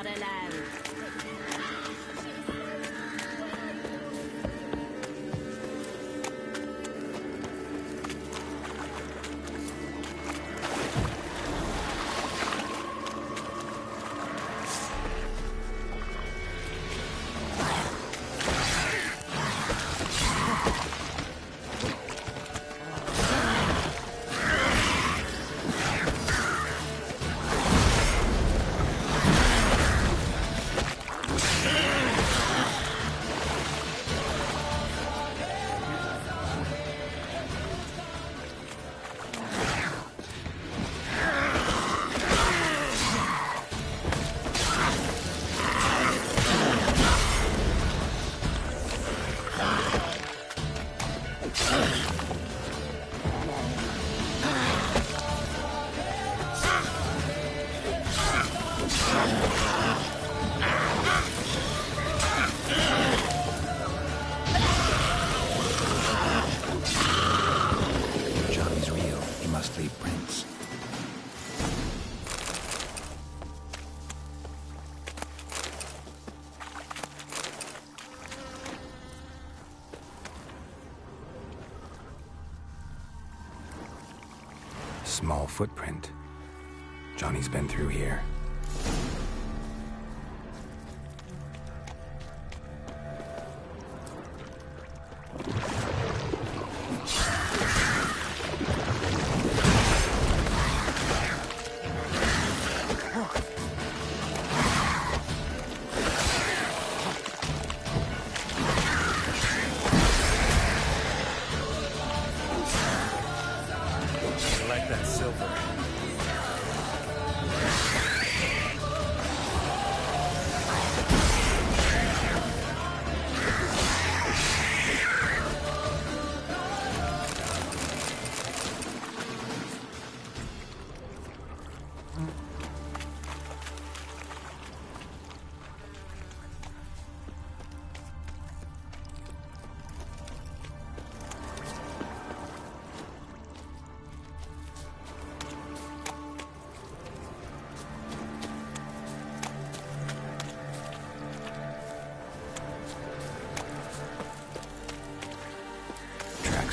motherland. Small footprint. Johnny's been through here.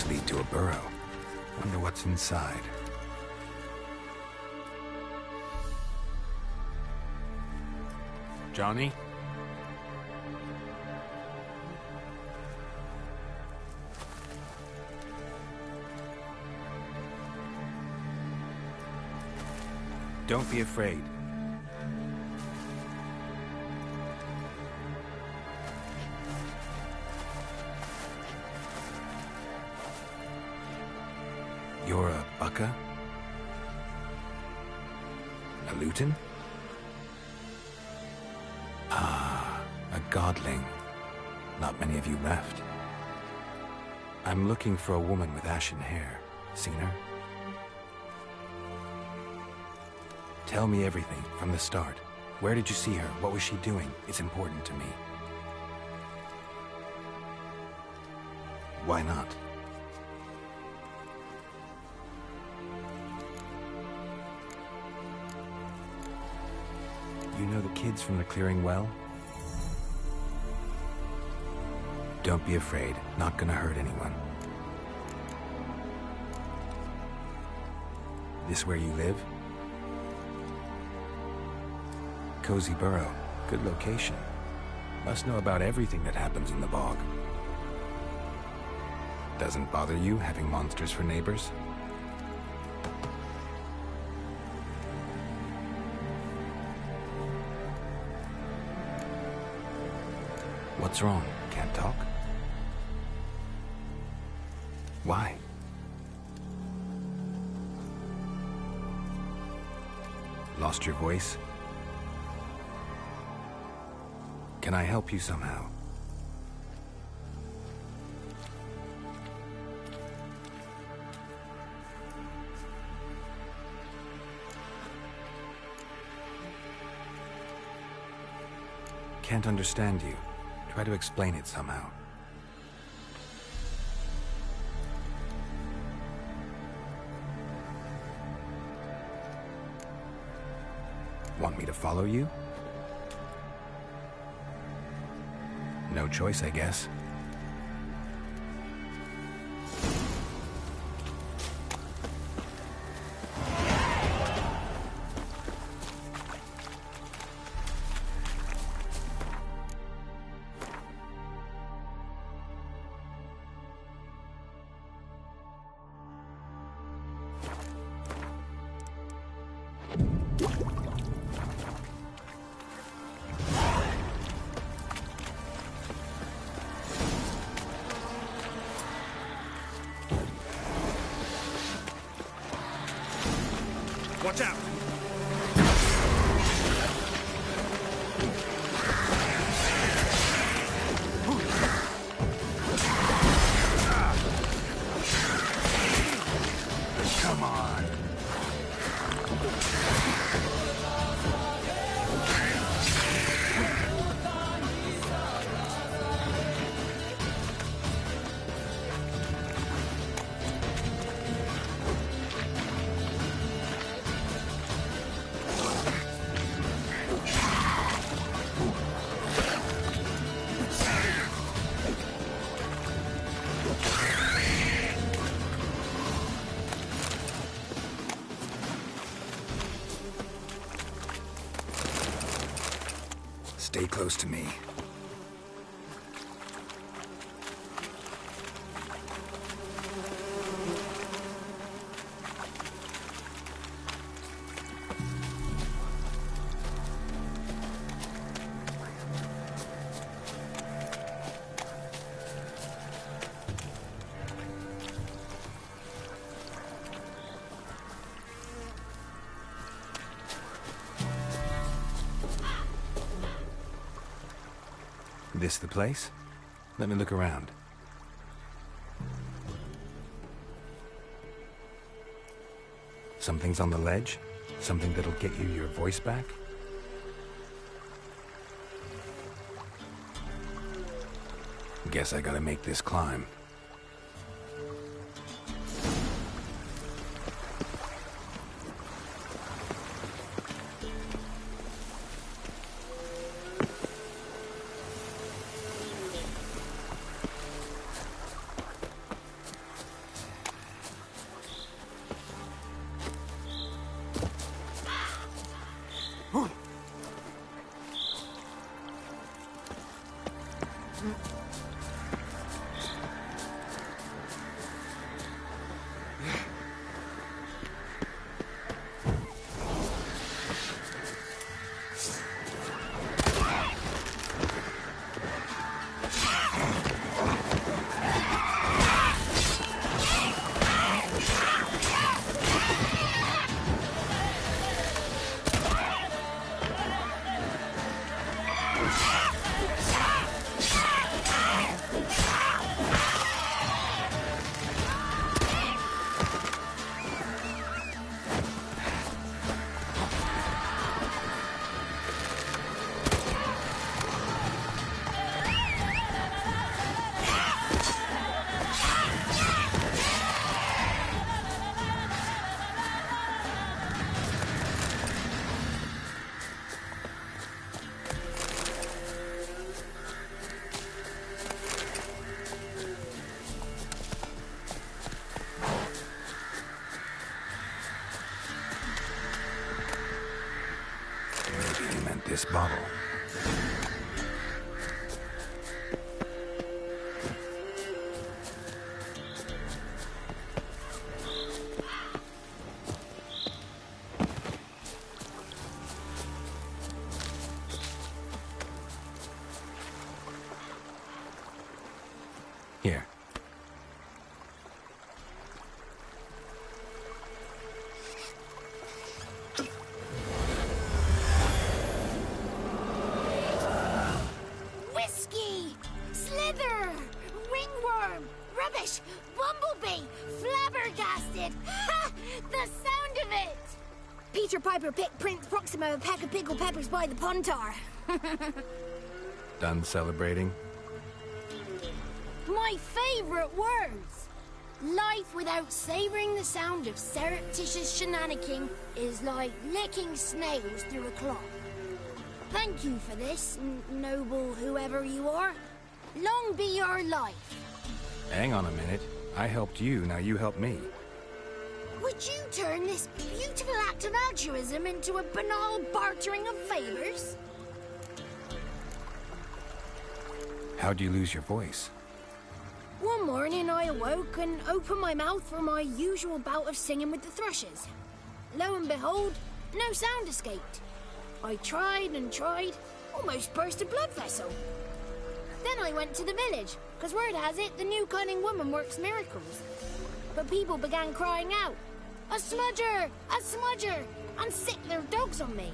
Lead to a burrow. Wonder what's inside. Johnny? Don't be afraid. You're a Bucka? A Luton? Ah, a godling. Not many of you left. I'm looking for a woman with ashen hair. Seen her? Tell me everything, from the start. Where did you see her? What was she doing? It's important to me. Why not? You know the kids from the clearing well? Don't be afraid. Not gonna hurt anyone. This where you live? Cozy burrow. Good location. Must know about everything that happens in the bog. Doesn't bother you having monsters for neighbors? What's wrong? Can't talk? Why? Lost your voice? Can I help you somehow? Can't understand you. Try to explain it somehow. Want me to follow you? No choice, I guess. Watch out! Come on. Stay close to me. This the place? Let me look around. Something's on the ledge? Something that'll get you your voice back? Guess I gotta make this climb. This bottle. Here. Rubbish! Bumblebee! Flabbergasted! Ha! The sound of it! Peter Piper picked Prince Proximo a pack of pickled peppers by the puntar. Done celebrating? My favorite words! Life without savoring the sound of surreptitious shenanigans is like licking snails through a cloth. Thank you for this, noble whoever you are. Long be your life. Hang on a minute. I helped you, now you help me. Would you turn this beautiful act of altruism into a banal bartering of favors? How'd you lose your voice? One morning I awoke and opened my mouth for my usual bout of singing with the thrushes. Lo and behold, no sound escaped. I tried and tried, almost burst a blood vessel. Then I went to the village, because word has it the new cunning woman works miracles. But people began crying out, "A smudger! A smudger!" and sicked their dogs on me.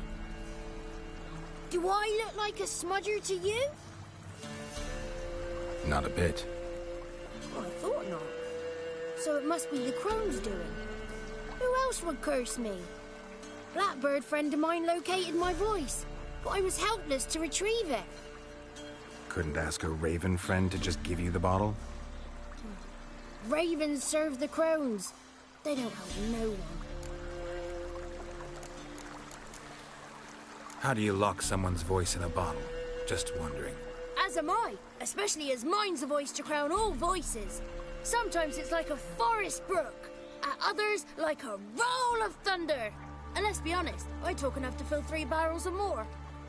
Do I look like a smudger to you? Not a bit. Well, I thought not. So it must be the crone's doing. Who else would curse me? Blackbird friend of mine located my voice, but I was helpless to retrieve it. Couldn't ask a raven friend to just give you the bottle? Ravens serve the crones. They don't help no one. How do you lock someone's voice in a bottle? Just wondering. As am I, especially as mine's a voice to crown all voices. Sometimes it's like a forest brook, at others like a roll of thunder. And let's be honest, I talk enough to fill 3 barrels or more.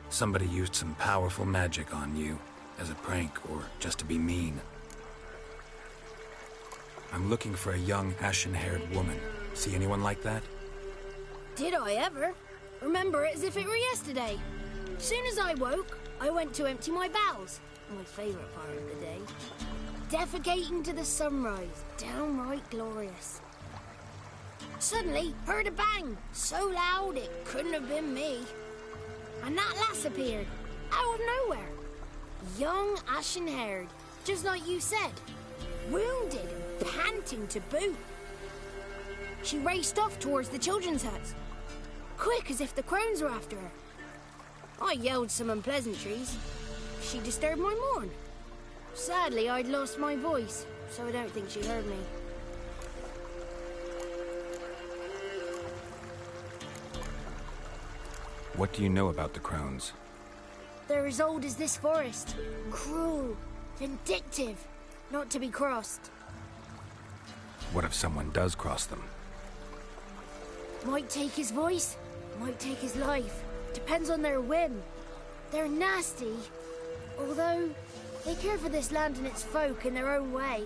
Somebody used some powerful magic on you, as a prank or just to be mean. I'm looking for a young, ashen-haired woman. See anyone like that? Did I ever? Remember it as if it were yesterday. Soon as I woke, I went to empty my bowels. My favourite part of the day. Defecating to the sunrise. Downright glorious. Suddenly, heard a bang. So loud it couldn't have been me. And that lass appeared. Out of nowhere. Young, ashen-haired. Just like you said. Wounded and panting to boot. She raced off towards the children's huts. Quick as if the crones were after her. I yelled some unpleasantries. She disturbed my morn. Sadly, I'd lost my voice, so I don't think she heard me. What do you know about the crones? They're as old as this forest. Cruel, vindictive, not to be crossed. What if someone does cross them? Might take his voice, might take his life. Depends on their whim. They're nasty, although they care for this land and its folk in their own way.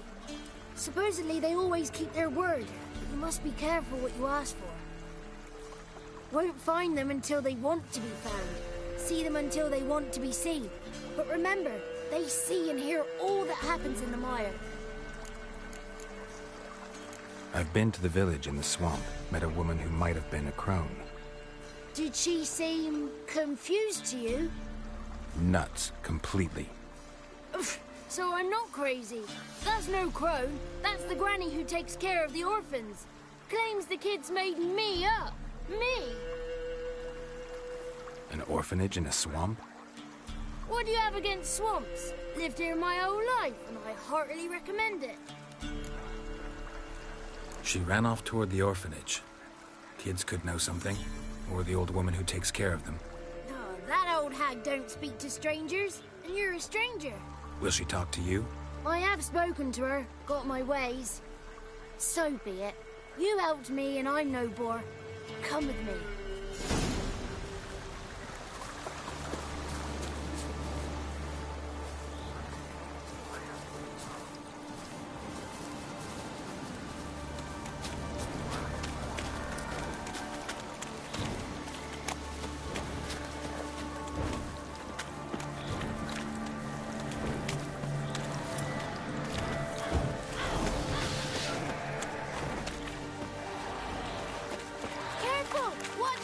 Supposedly they always keep their word, but you must be careful what you ask for. Won't find them until they want to be found. See them until they want to be seen. But remember, they see and hear all that happens in the mire. I've been to the village in the swamp, met a woman who might have been a crone. Did she seem confused to you? Nuts, completely. So I'm not crazy. That's no crone. That's the granny who takes care of the orphans. Claims the kids made me up. Me! An orphanage in a swamp? What do you have against swamps? Lived here my whole life, and I heartily recommend it. She ran off toward the orphanage. Kids could know something, or the old woman who takes care of them. Oh, that old hag don't speak to strangers, and you're a stranger. Will she talk to you? I have spoken to her, got my ways. So be it. You helped me, and I'm no bore. Come with me. Watch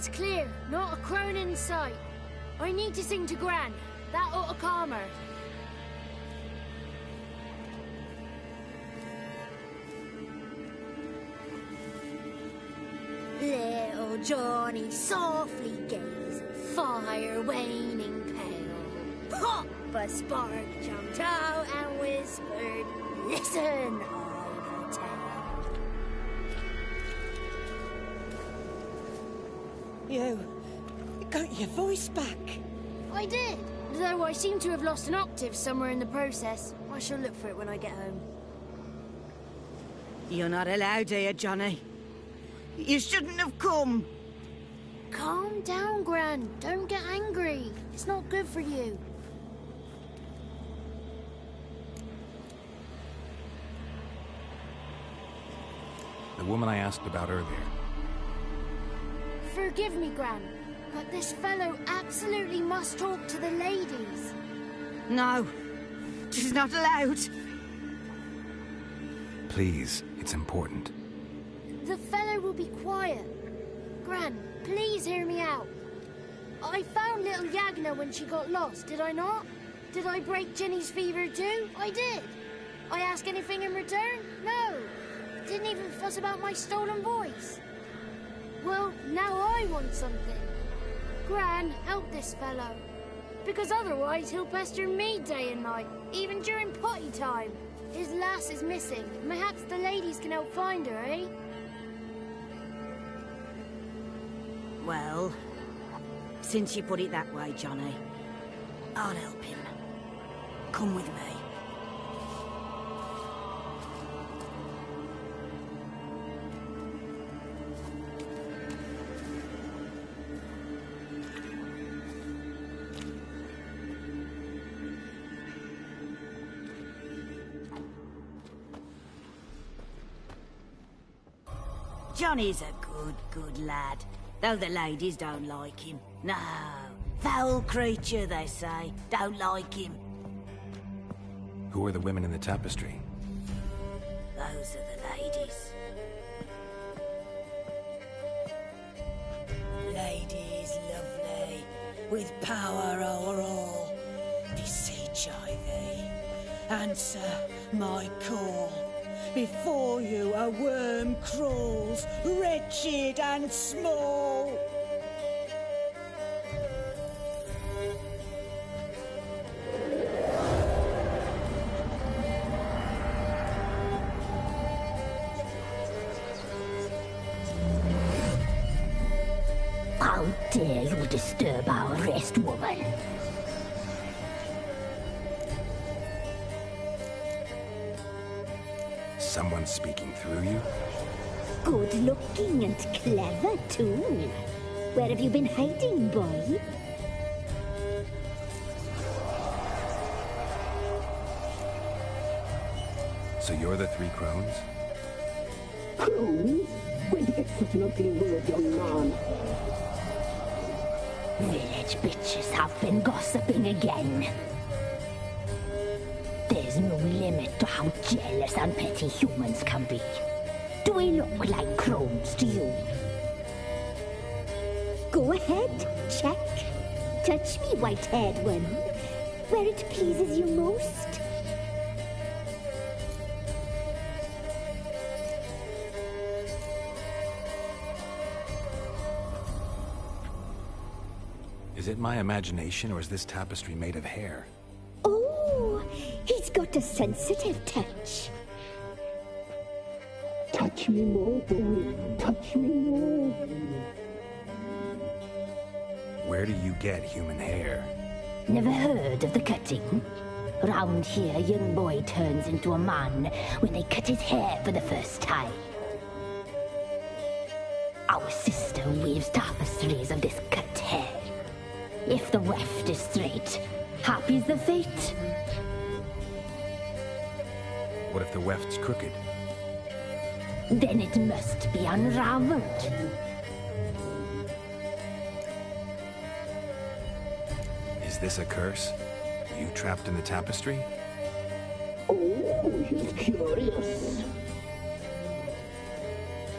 It's clear, not a crone in sight. I need to sing to Gran. That ought to calm her. Little Johnny softly gazed, fire waning pale. Pop! A spark jumped out and whispered, "Listen, I've a tale." You got your voice back. I did, though I seem to have lost an octave somewhere in the process. I shall look for it when I get home. You're not allowed here, Johnny. You shouldn't have come. Calm down, Gran. Don't get angry. It's not good for you. The woman I asked about earlier. Forgive me, Gran, but this fellow absolutely must talk to the ladies. No, she's not allowed. Please, it's important. The fellow will be quiet. Gran, please hear me out. I found little Yagna when she got lost, did I not? Did I break Ginny's fever too? I did. I ask anything in return? No. Didn't even fuss about my stolen voice. Well, now I want something. Gran, help this fellow. Because otherwise he'll pester me day and night, even during potty time. His lass is missing. Perhaps the ladies can help find her, eh? Well, since you put it that way, Johnny, I'll help him. Come with me. Johnny's a good lad, though the ladies don't like him. No, foul creature, they say. Don't like him. Who are the women in the tapestry? Those are the ladies. Ladies lovely, with power o'er all. Beseech I thee, answer my call. Before you a worm crawls, wretched and small. How dare you disturb our rest, woman? Someone speaking through you? Good looking and clever, too. Where have you been hiding, boy? So you're the three crones? Crones? When did such an ugly word, young man? Village bitches have been gossiping again. There's no limit to how jealous and petty humans can be. Do we look like crones to you? Go ahead, check. Touch me, white-haired one, where it pleases you most. Is it my imagination, or is this tapestry made of hair? Oh, he's got a sensitive touch. Touch me more, boy. Touch me more. Where do you get human hair? Never heard of the cutting? Round here, a young boy turns into a man when they cut his hair for the first time. Our sister weaves tapestries of this cut hair. If the weft is straight, happy's the fate. What if the weft's crooked? Then it must be unraveled. Is this a curse? Are you trapped in the tapestry? Oh, he's curious.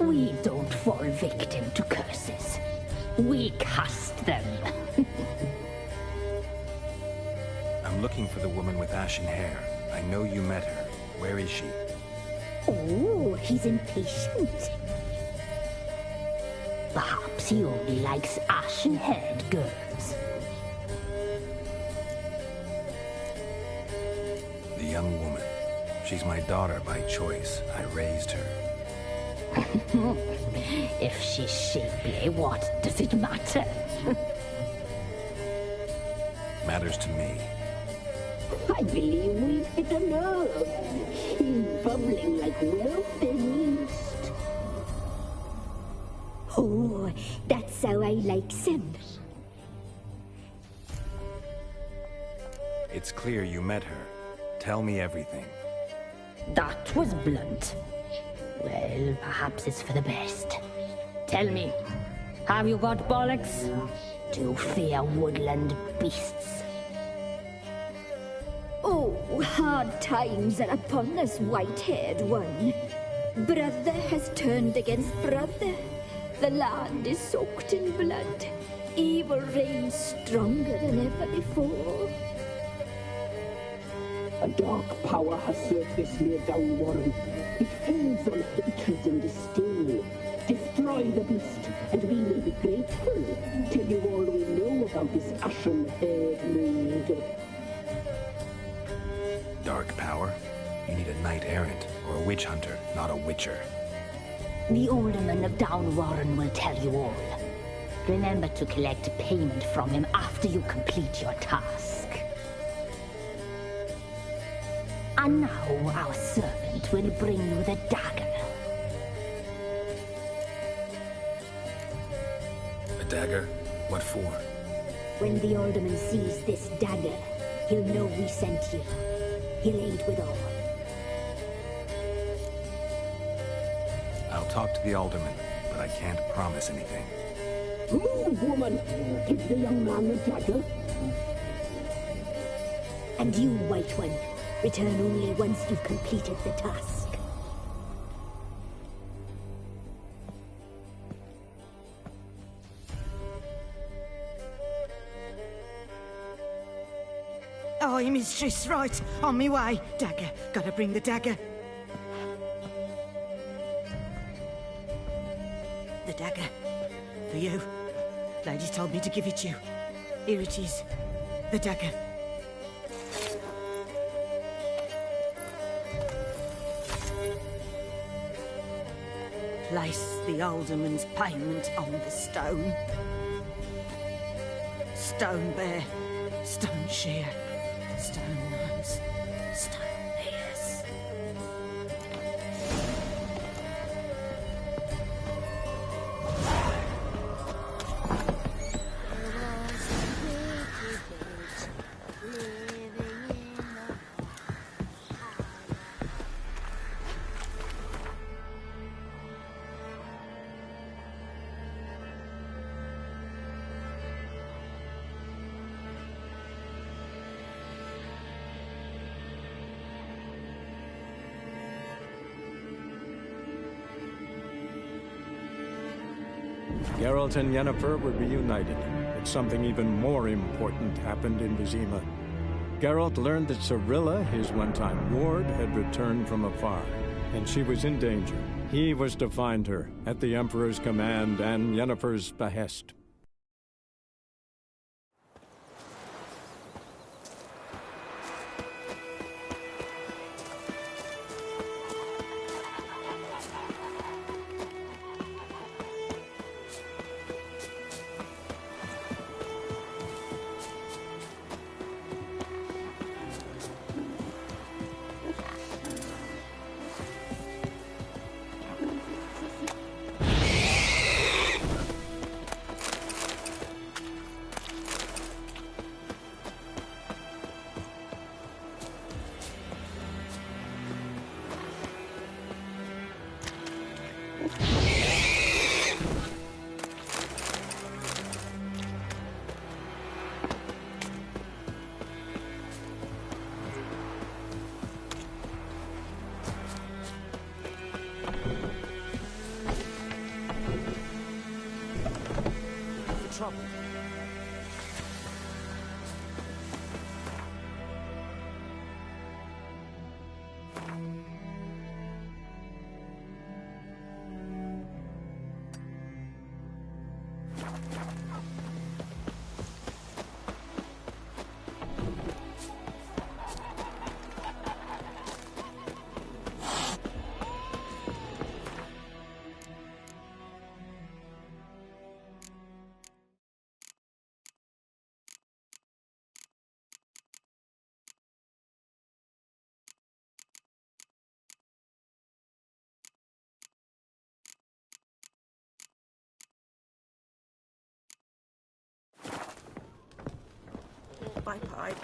We don't fall victim to curses. We cast them. I'm looking for the woman with ashen hair. I know you met her. Where is she? Oh, he's impatient. Perhaps he only likes ashen-haired girls. The young woman. She's my daughter by choice. I raised her. If she's shapely, what does it matter? Matters to me. I believe we've hit a nerve. He's bubbling like well-fed yeast. Oh, that's how I like him. It's clear you met her. Tell me everything. That was blunt. Well, perhaps it's for the best. Tell me, have you got bollocks? Do you fear woodland beasts? Oh, hard times are upon us, white-haired one. Brother has turned against brother. The land is soaked in blood. Evil reigns stronger than ever before. A dark power has surfaced near Downwarren. It feeds on hatred and disdain. Destroy the beast, and we may be grateful. Tell you all we know about this ashen-haired maid. Dark power? You need a knight-errant, or a witch hunter, not a witcher. The alderman of Downwarren will tell you all. Remember to collect payment from him after you complete your task. And now our servant will bring you the dagger. A dagger? What for? When the alderman sees this dagger, he'll know we sent you. He'll aid with all. I'll talk to the alderman, but I can't promise anything. Move, woman! Give the young man the dagger. And you, White One, return only once you've completed the task. Aye, mistress, right. On me way. Dagger. Gotta bring the dagger. The dagger. For you. Lady told me to give it you. Here it is. The dagger. Place the alderman's payment on the stone. Stone bear, stone shear, stone nose, stone ears. Geralt and Yennefer were reunited, but something even more important happened in Vizima. Geralt learned that Cirilla, his one-time ward, had returned from afar, and she was in danger. He was to find her, at the Emperor's command and Yennefer's behest. trouble. Bye-bye.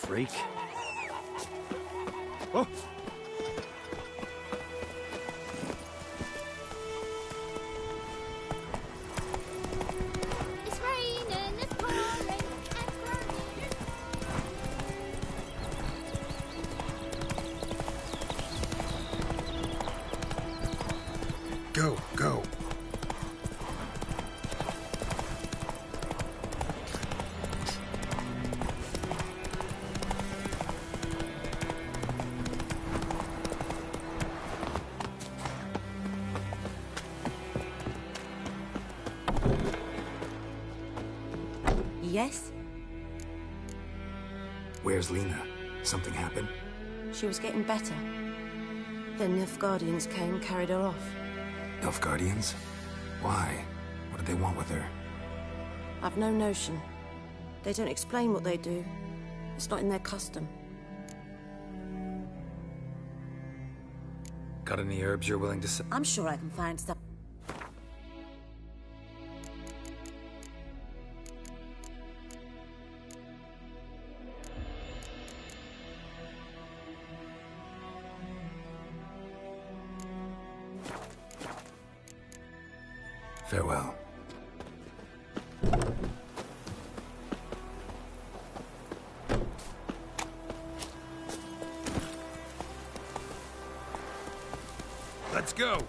Freak. Oh! It's raining, it's pouring, it's burning. Go, go. Yes? Where's Lena? Something happened? She was getting better. Then Nilfgaardians came, carried her off. Nilfgaardians? Why? What did they want with her? I've no notion. They don't explain what they do. It's not in their custom. Got any herbs you're willing to sell? I'm sure I can find some. Farewell. Let's go!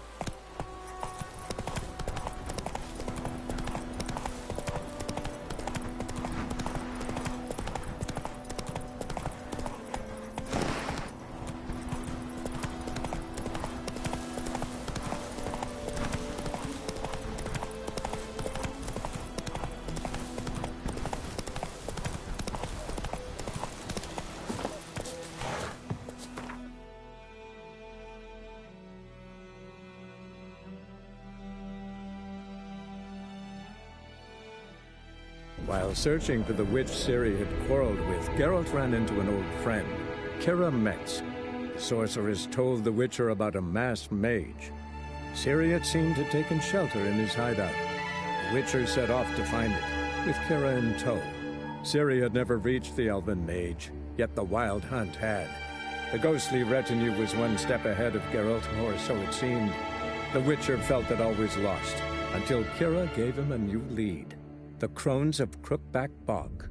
While searching for the witch Ciri had quarreled with, Geralt ran into an old friend, Kira Metz. The sorceress told the Witcher about a masked mage. Ciri had seemed to have taken shelter in his hideout. The Witcher set off to find it, with Kira in tow. Ciri had never reached the elven mage, yet the Wild Hunt had. The ghostly retinue was one step ahead of Geralt, or so it seemed. The Witcher felt that all was lost, until Kira gave him a new lead. the crones of Crookback Bog.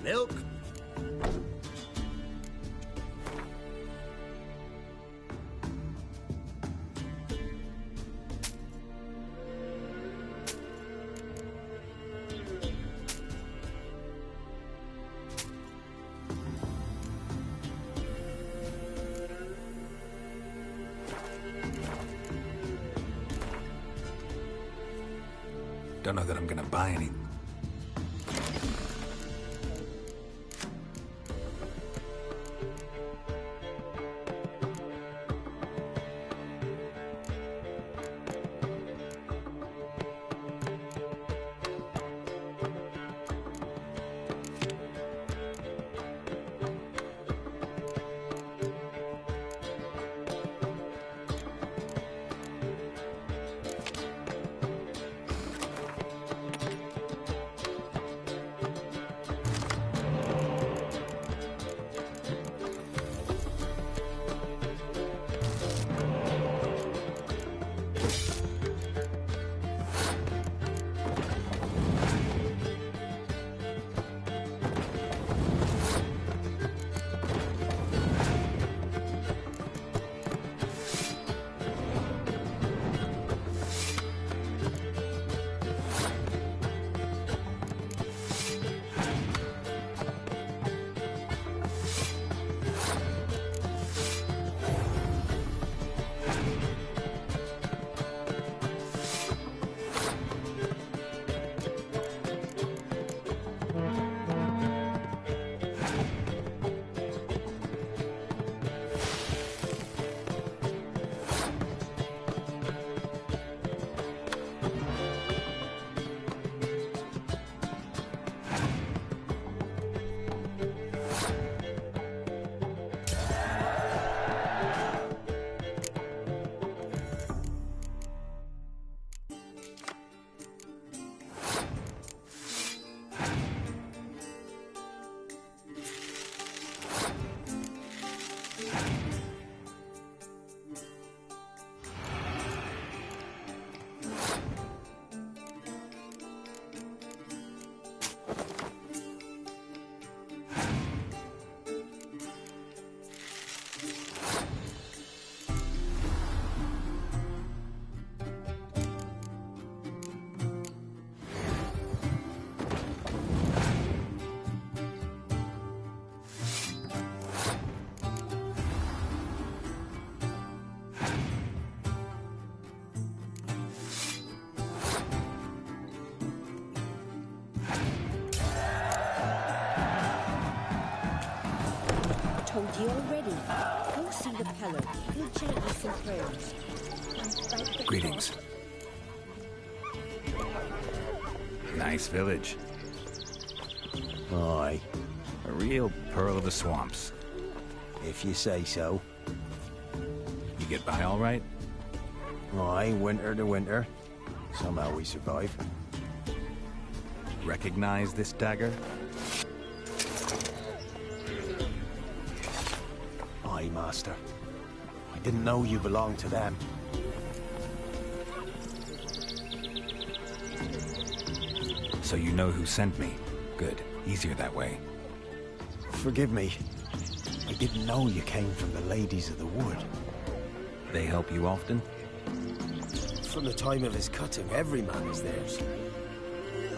Milk? Don't know that I'm gonna buy any. Told you already. Go see the pillar. He'll chant you some prayers. Greetings. Nice village. Aye. A real pearl of the swamps. If you say so. You get by all right? Aye, winter to winter. Somehow we survive. Recognize this dagger? Aye, Master. I didn't know you belonged to them. So you know who sent me. Good. Easier that way. Forgive me. I didn't know you came from the Ladies of the Wood. They help you often? From the time of his cutting, every man is theirs.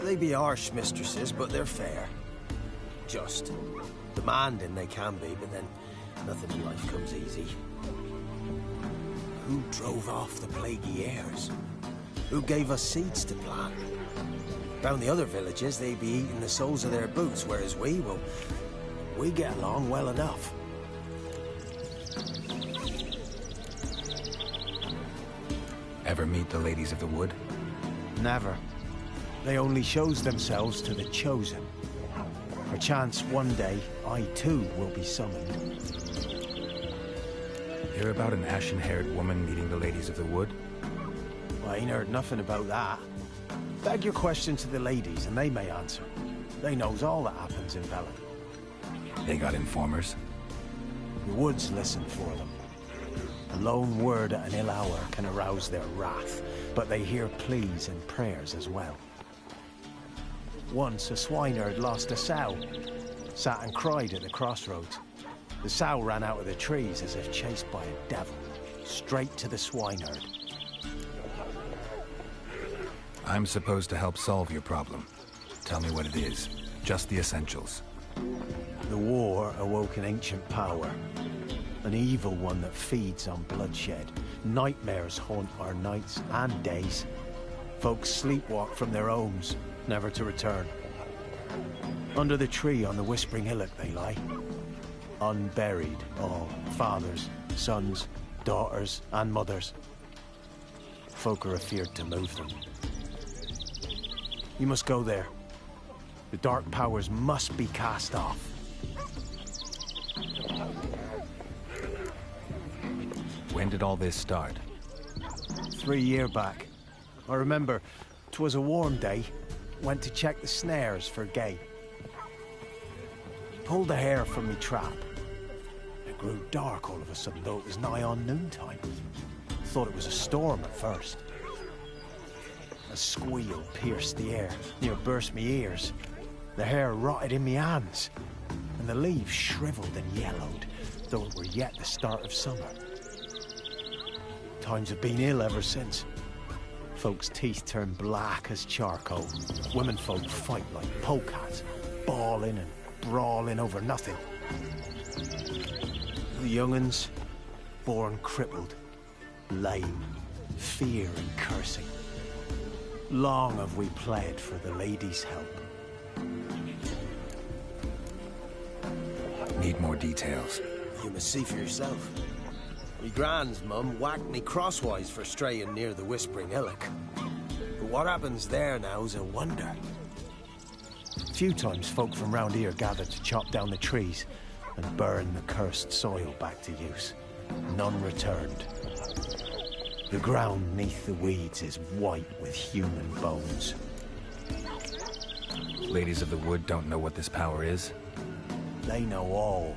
They be harsh mistresses, but they're fair. Just. Demanding they can be, but then nothing in life comes easy. Who drove off the plaguey heirs? Who gave us seeds to plant? Round the other villages, they be eating the soles of their boots, whereas we get along well enough. Ever meet the Ladies of the Wood? Never. They only shows themselves to the chosen. Perchance one day, I too will be summoned. Hear about an ashen-haired woman meeting the Ladies of the Wood? I ain't heard nothing about that. Beg your question to the ladies, and they may answer. They knows all that happens in Velen. They got informers? The woods listen for them. A lone word at an ill hour can arouse their wrath, but they hear pleas and prayers as well. Once a swineherd lost a sow. Sat and cried at the crossroads. The sow ran out of the trees as if chased by a devil, straight to the swineherd. I'm supposed to help solve your problem. Tell me what it is. Just the essentials. The war awoke an ancient power. An evil one that feeds on bloodshed. Nightmares haunt our nights and days. Folks sleepwalk from their homes, never to return. Under the tree on the Whispering Hillock they lie. Unburied, all. Fathers, sons, daughters, and mothers. Folk are afeard to move them. You must go there. The dark powers must be cast off. When did all this start? 3 years back. I remember 'twas a warm day. Went to check the snares for gay. Pulled the hair from me trap. It grew dark all of a sudden, though it was nigh on noontime. Thought it was a storm at first. A squeal pierced the air, near burst me ears. The hair rotted in me hands, and the leaves shriveled and yellowed, though it were yet the start of summer. Times have been ill ever since. Folks' teeth turn black as charcoal. Womenfolk fight like polecats, bawling and brawling over nothing. The young'uns, born crippled, lame, fear and cursing. Long have we pled for the ladies' help. Need more details. You must see for yourself. Me grand's mum whacked me crosswise for straying near the Whispering Hillock. But what happens there now's a wonder. Few times folk from round here gathered to chop down the trees and burn the cursed soil back to use. None returned. The ground neath the weeds is white with human bones. Ladies of the Wood don't know what this power is? They know all.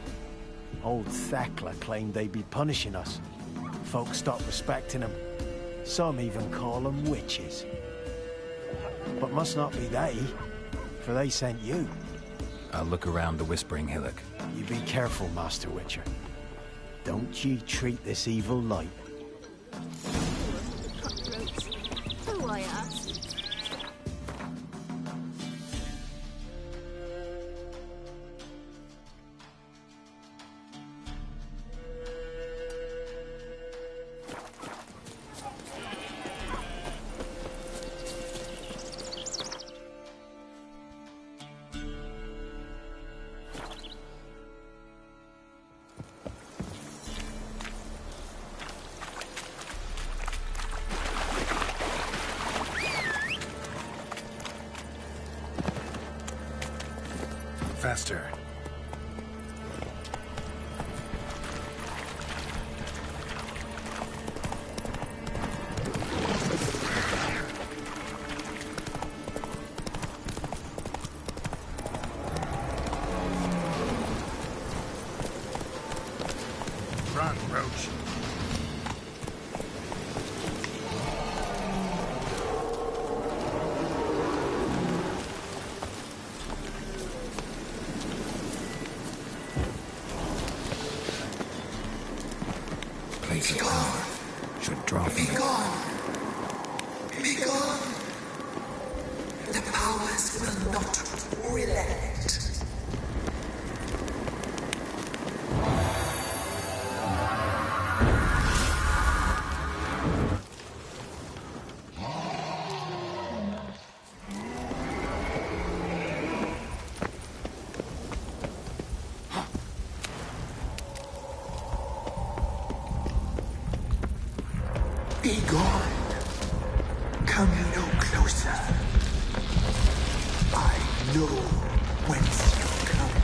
Old Thekla claimed they'd be punishing us. Folk stopped respecting them. Some even call them witches. But must not be they, for they sent you. I'll look around the Whispering Hillock. You be careful, Master Witcher. Don't ye treat this evil light. Who I ask? Faster. Run, Roach. Place of power should draw from Be gone! Be gone! The powers will not relent. Be gone. Come no closer. I know whence you come.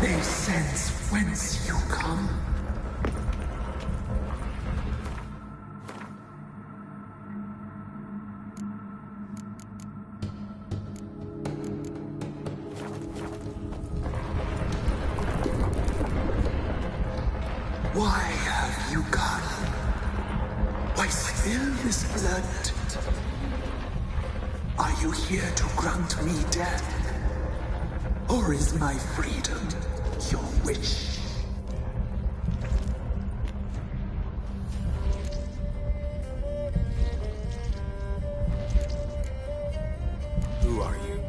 they sense whence you come? Why have you come? Why spill this blood? Are you here to grant me death? Or is my freedom your wish? Who are you?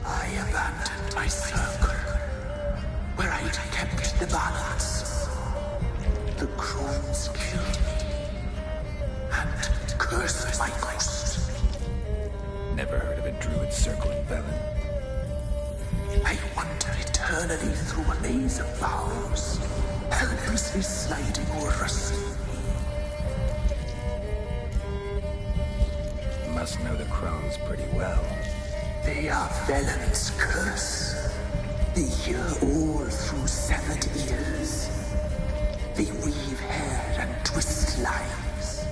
I abandoned my circle, where I'd kept the balance. The crones killed me, and cursed my ghost. Never heard of a druid circle in Velen. I wander eternally through a maze of vows, helplessly sliding over us. Must know the crones pretty well. They are Velen's curse. They hear all through severed ears. They weave hair and twist lives.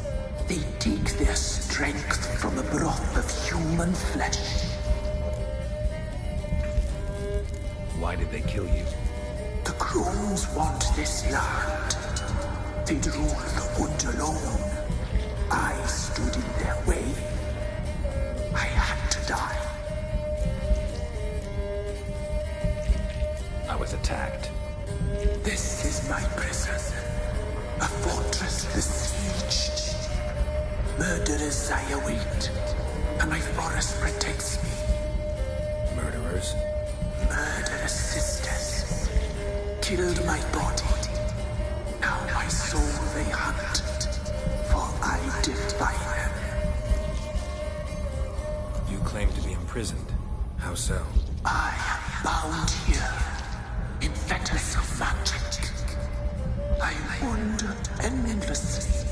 They take their strength from the broth of human flesh. Why did they kill you? The crones want this land. They'd rule the wood alone. I stood in their way. I had to die. I was attacked. This is my prison. A fortress besieged. Murderers I await, and my forest protects me. Murderers? Murderous sisters killed my body. Now my soul they hunt, for I defy them. You claim to be imprisoned. How so? I am bound here in fetters of magic. I wandered endlessly,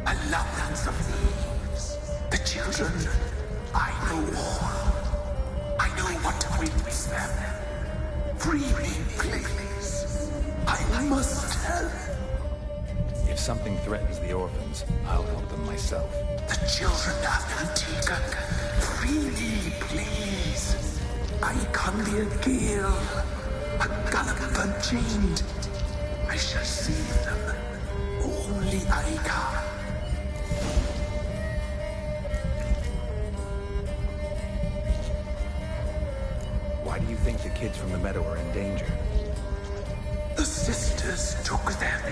a labyrinth of thieves. The children, I know all. I know what awaits them. Free me, please. I must help. If something threatens the orphans, I'll help them myself. The children have been taken. Free me, please. I can be a gale, a gallop unchained. I shall save them. Only I can. Why do you think the kids from the meadow are in danger? The sisters took them.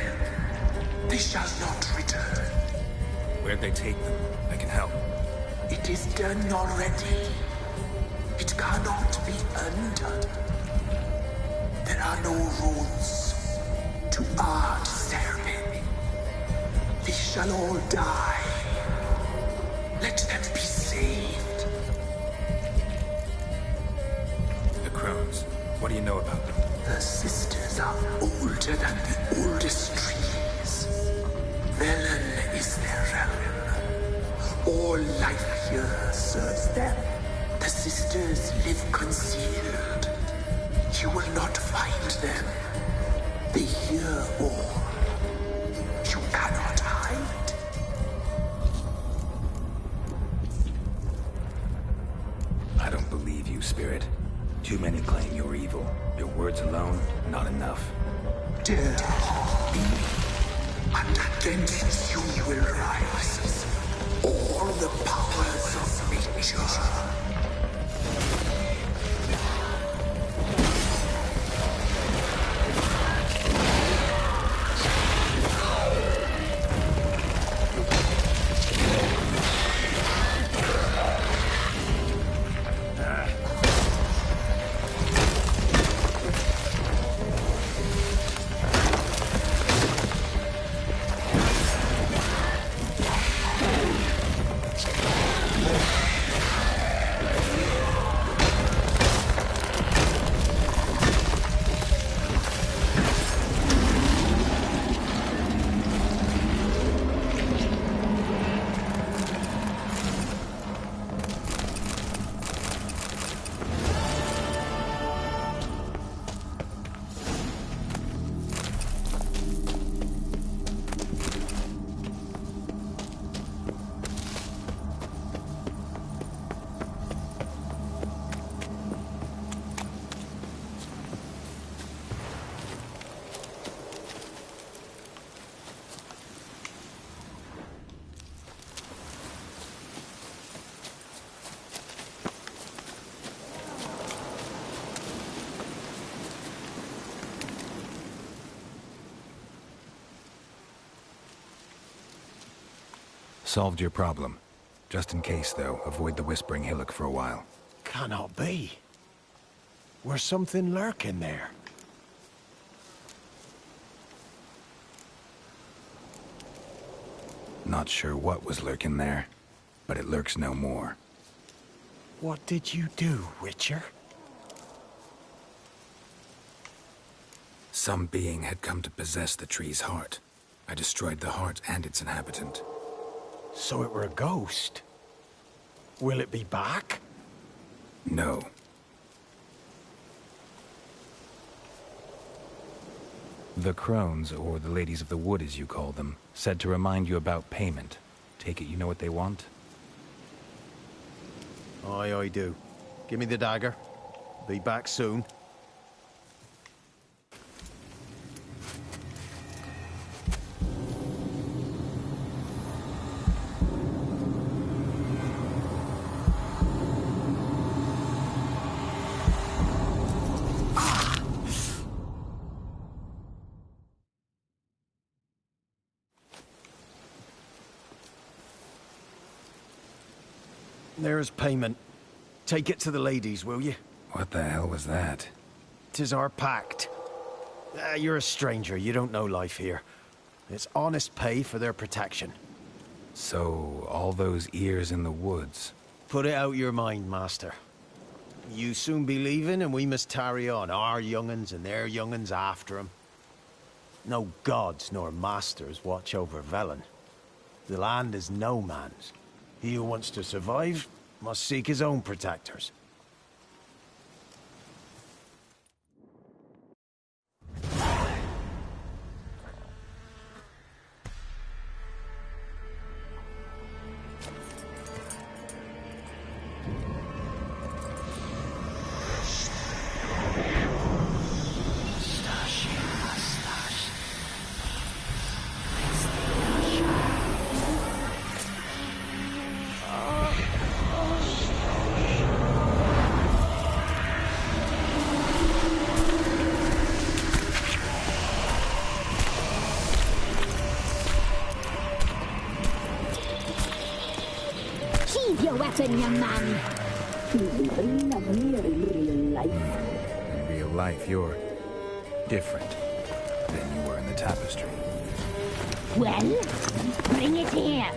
They shall not return. Where'd they take them? I can help. It is done already. It cannot be undone. There are no rules to our ceremony. They shall all die. Let them be saved. The crones. What do you know about them? The sisters are older than the oldest trees. Velen is their realm. All life here serves them. The sisters live concealed. You will not find them. They hear all. You cannot hide. I don't believe you, Spirit. Too many claim you're evil. Your words alone, not enough. Dare harm me, and against you will rise all the powers of nature. solved your problem. Just in case, though, avoid the Whispering Hillock for a while. Cannot be. Where's something lurking there? Not sure what was lurking there, but it lurks no more. What did you do, Witcher? Some being had come to possess the tree's heart. I destroyed the heart and its inhabitant. So it were a ghost? Will it be back? No. The crones, or the ladies of the wood as you call them, said to remind you about payment. Take it you know what they want? Aye, I do. Give me the dagger. Be back soon. There's payment. Take it to the ladies, will you? What the hell was that? 'Tis our pact. You're a stranger, you don't know life here. It's honest pay for their protection. So, all those ears in the woods. Put it out your mind, master. You soon be leaving and we must tarry on, our young'uns and their young'uns after 'em. No gods nor masters watch over Velen. The land is no man's. He who wants to survive must seek his own protectors. Your weapon, young man. He's very lovely in real life. In real life, you're different than you were in the tapestry. Well, bring it here.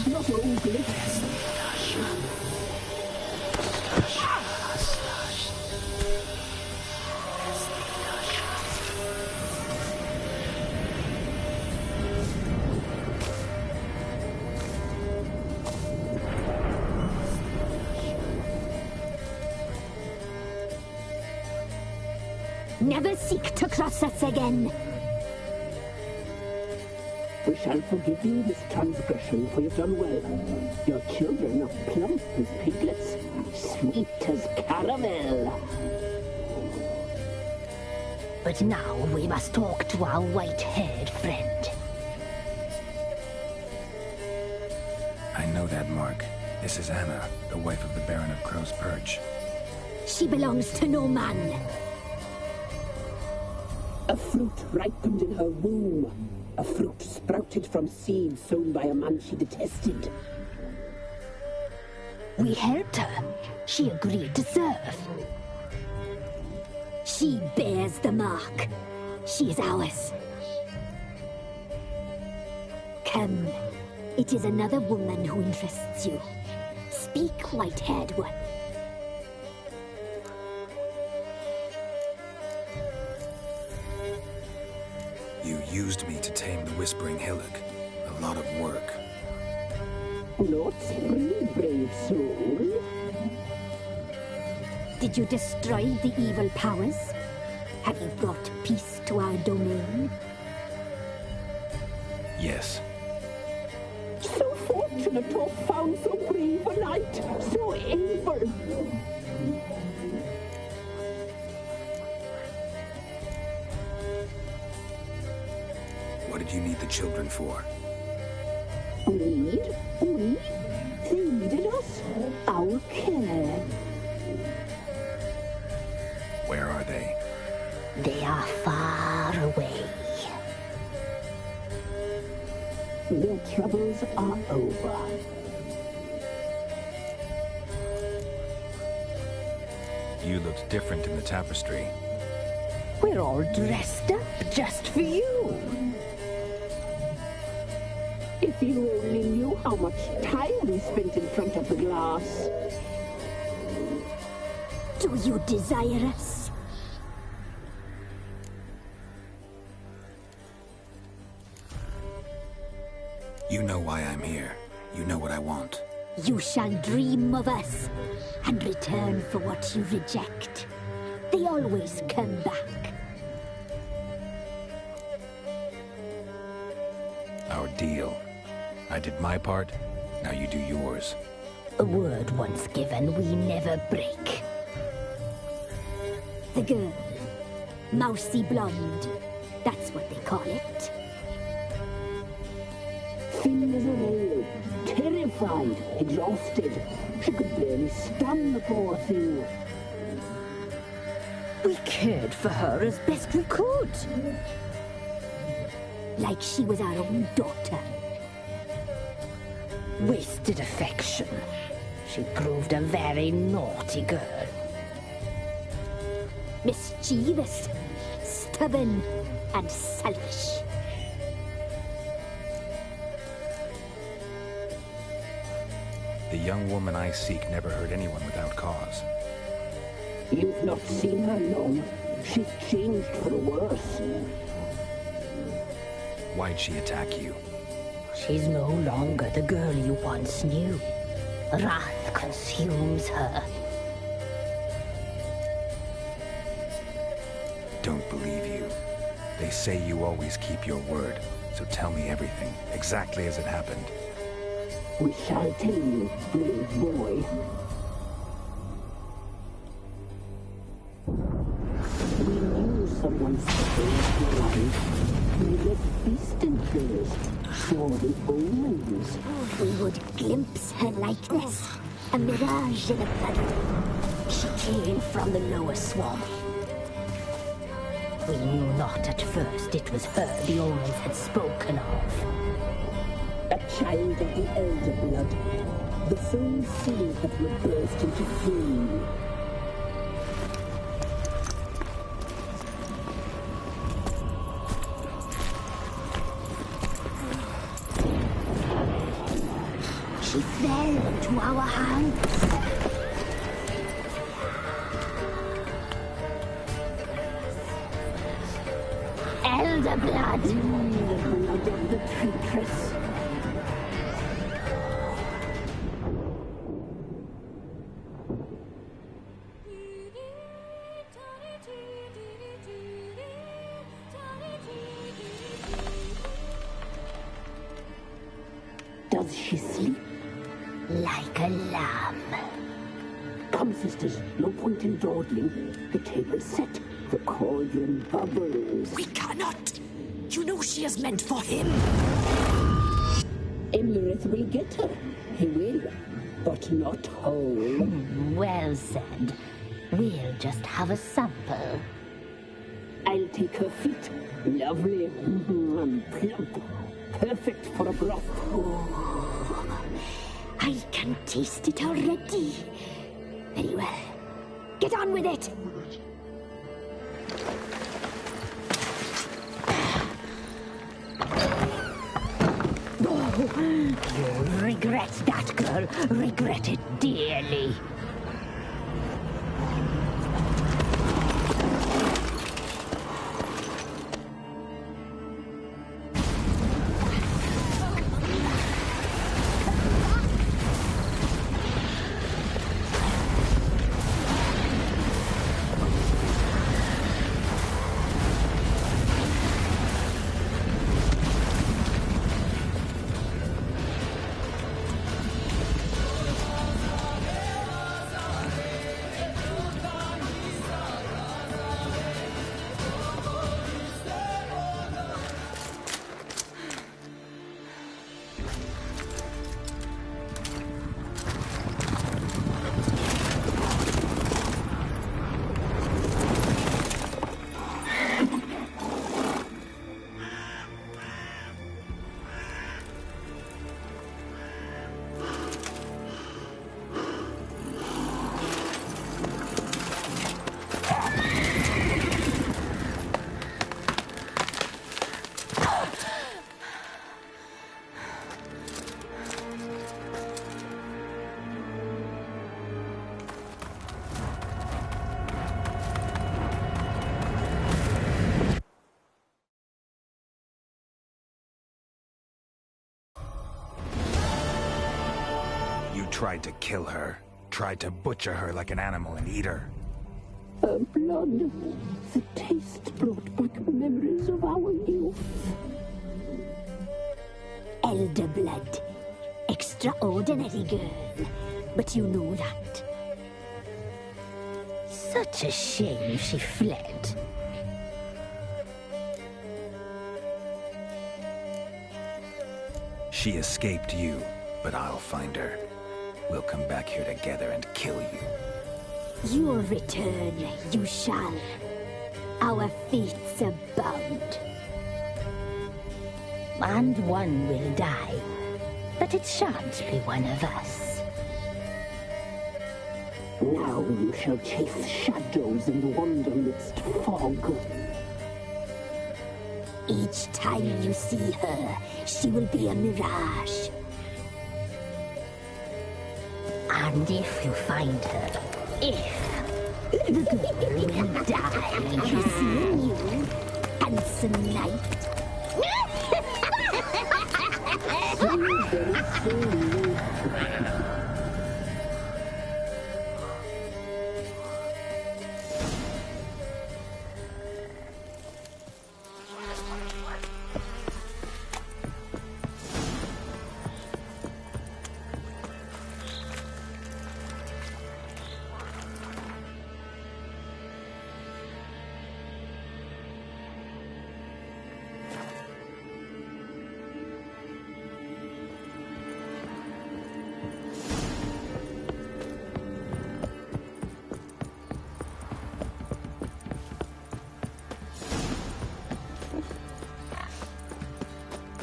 Not only. Never seek to cross us again. We shall forgive you this transgression, for you've done well. Your children are plump as piglets, sweet as caramel. But now we must talk to our white-haired friend. I know that mark. This is Anna, the wife of the Baron of Crow's Perch. She belongs to no man. A fruit ripened in her womb. A fruit sprouted from seeds sown by a man she detested. We helped her. She agreed to serve. She bears the mark. She is ours. Come. It is another woman who interests you. Speak, white-haired one. You used me to tame the Whispering Hillock. A lot of work. Not free, brave soul. Did you destroy the evil powers? Have you brought peace to our domain? Yes. So fortunate to have found so brave a knight, so able. What did you need the children for? Need? We care. Where are they? They are far away. Their troubles are over. You looked different in the tapestry. We're all dressed up just for you. If you only knew how much time we spent in front of the glass. Do you desire us? You know why I'm here. You know what I want. You shall dream of us and return for what you reject. They always come back. Our deal. I did my part, now you do yours. A word once given, we never break. The girl. Mousy blonde. That's what they call it. Thin as a rail, terrified, exhausted. She could barely stand the poor thing. We cared for her as best we could. Like she was our own daughter. Wasted affection. She proved a very naughty girl. Mischievous, stubborn, and selfish. The young woman I seek never hurt anyone without cause. You've not seen her long. She's changed for the worse. Why'd she attack you? She's no longer the girl you once knew. Wrath consumes her. Don't believe you. They say you always keep your word, so tell me everything, exactly as it happened. We shall tell you, brave boy. We knew someone saved your life. We left beast and bird, saw the omens. We would glimpse her likeness, a mirage in a puddle. She came from the lower swamp. We knew not at first it was her the omens had spoken of. A child of the elder blood, the same seed that would burst into flame. She fell into our hands. Elder blood! The blood of the traitress. Does she sleep? Like a lamb. Come, sisters, no point in dawdling. The table's set. The cauldron bubbles. We cannot! You know she is meant for him! Emmerith will get her. He will, but not whole. Well said. We'll just have a sample. I'll take her feet. Lovely and plump. Perfect for a broth. I can taste it already. Very well. Get on with it. You'll regret that, girl. Regret it dearly. tried to kill her. Tried to butcher her like an animal and eat her. Her blood, the taste brought back memories of our youth. Elder blood. Extraordinary girl. But you know that. Such a shame she fled. She escaped you, but I'll find her. We'll come back here together and kill you. Your return, you shall. Our fates are bound. And one will die, but it shan't be one of us. Now you shall chase shadows and wander midst fog. Each time you see her, she will be a mirage. And if you find her, the girl will die. Seeing you, handsome knight.